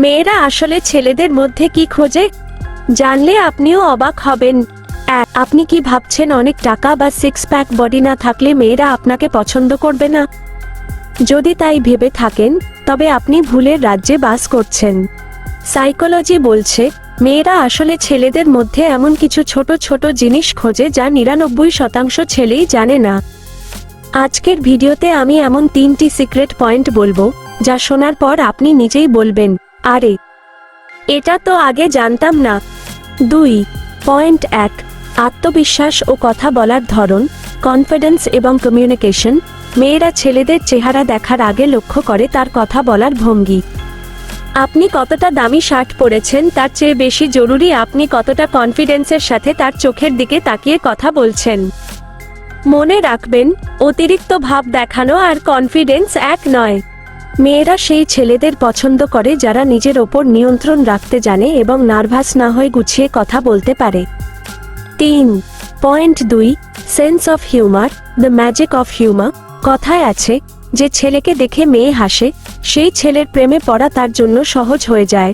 মেয়েরা আসলে ছেলেদের মধ্যে কি খোঁজে জানলে আপনিও অবাক হবেন। আপনি কি ভাবছেন অনেক টাকা বা সিক্স প্যাক বডি না থাকলে মেয়েরা আপনাকে পছন্দ করবে না? যদি তাই ভেবে থাকেন তবে আপনি ভুলের রাজ্যে বাস করছেন। সাইকোলজি বলছে মেয়েরা আসলে ছেলেদের মধ্যে এমন কিছু ছোট ছোট জিনিস খোঁজে যা 99% ছেলেই জানে না। আজকের ভিডিওতে আমি এমন 3টি সিক্রেট পয়েন্ট বলবো যা শোনার পর আপনি নিজেই বলবেন, আরে এটা তো আগে জানতাম না। 2.1 আত্মবিশ্বাস ও কথা বলার ধরন, কনফিডেন্স এবং কমিউনিকেশন। মেয়েরা ছেলেদের চেহারা দেখার আগে লক্ষ্য করে তার কথা বলার ভঙ্গি। আপনি কতটা দামি শার্ট পরেছেন তার চেয়ে বেশি জরুরি আপনি কতটা কনফিডেন্সের সাথে তার চোখের দিকে তাকিয়ে কথা বলছেন। মনে রাখবেন, অতিরিক্ত ভাব দেখানো আর কনফিডেন্স এক নয়। মেয়েরা সেই ছেলেদের পছন্দ করে যারা নিজের ওপর নিয়ন্ত্রণ রাখতে জানে এবং নার্ভাস না হয়ে গুছিয়ে কথা বলতে পারে। 3.2 sense of humour, the magic of humour. কথায় আছে, যে ছেলেকে দেখে মেয়ে হাসে সেই ছেলের প্রেমে পড়া তার জন্য সহজ হয়ে যায়।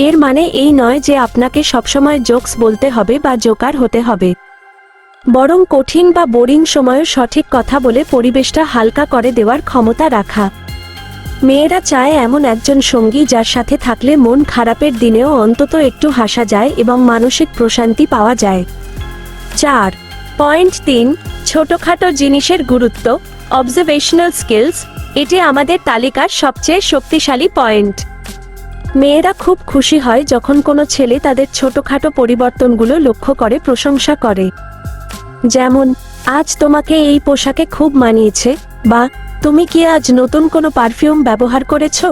এর মানে এই নয় যে আপনাকে সবসময় জোকস বলতে হবে বা জোকার হতে হবে, বরং কঠিন বা বোরিং সময়েও সঠিক কথা বলে পরিবেশটা হালকা করে দেওয়ার ক্ষমতা রাখা। মেয়েরা চায় এমন একজন সঙ্গী যার সাথে থাকলে মন খারাপের দিনেও অন্তত একটু হাসা যায় এবং মানসিক প্রশান্তি পাওয়া যায়। 4.3 ছোটখাটো জিনিসের গুরুত্ব, অবজারভেশনাল স্কিলস। এটি আমাদের তালিকার সবচেয়ে শক্তিশালী পয়েন্ট। মেয়েরা খুব খুশি হয় যখন কোনো ছেলে তাদের ছোটখাটো পরিবর্তনগুলো লক্ষ্য করে প্রশংসা করে। যেমন, আজ তোমাকে এই পোশাকে খুব মানিয়েছে, বা তুমি কি আজ নতুন কোনো পারফিউম ব্যবহার করেছো?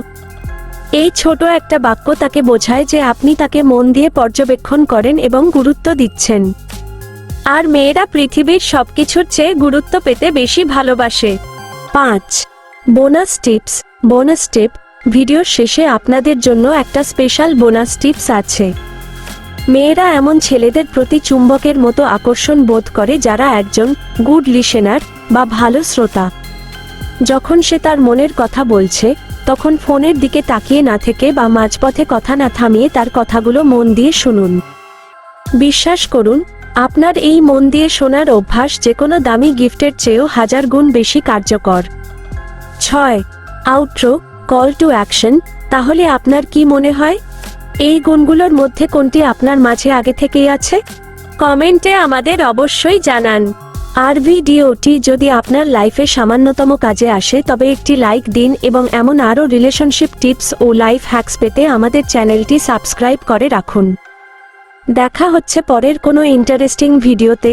এই ছোট একটা বাক্য তাকে বোঝায় যে আপনি তাকে মন দিয়ে পর্যবেক্ষণ করেন এবং গুরুত্ব দিচ্ছেন। আর মেয়েরা পৃথিবীর সবকিছুর চেয়ে গুরুত্ব পেতে বেশি ভালোবাসে। 5. Bonus tips. বোনাস টিপ। ভিডিওর শেষে আপনাদের জন্য একটা স্পেশাল বোনাস টিপস আছে। মেয়েরা এমন ছেলেদের প্রতি চুম্বকের মতো আকর্ষণ বোধ করে যারা একজন গুড লিসেনার বা ভালো শ্রোতা। যখন সে তার মনের কথা বলছে তখন ফোনের দিকে তাকিয়ে না থেকে বা মাঝপথে কথা না থামিয়ে তার কথাগুলো মন দিয়ে শুনুন। বিশ্বাস করুন, আপনার এই মন দিয়ে শোনার অভ্যাস যেকোনো দামি গিফটের চেয়েও 1000 গুণ বেশি কার্যকর। 6. Outro, call to action. তাহলে আপনার কি মনে হয়, এই গুণগুলোর মধ্যে কোনটি আপনার মাঝে আগে থেকেই আছে? কমেন্টে আমাদের অবশ্যই জানান। আর ভিডিওটি যদি আপনার লাইফে সামান্যতম কাজে আসে তবে একটি লাইক দিন এবং এমন আরও রিলেশনশিপ টিপস ও লাইফ হ্যাকস পেতে আমাদের চ্যানেলটি সাবস্ক্রাইব করে রাখুন। দেখা হচ্ছে পরের কোনো ইন্টারেস্টিং ভিডিওতে।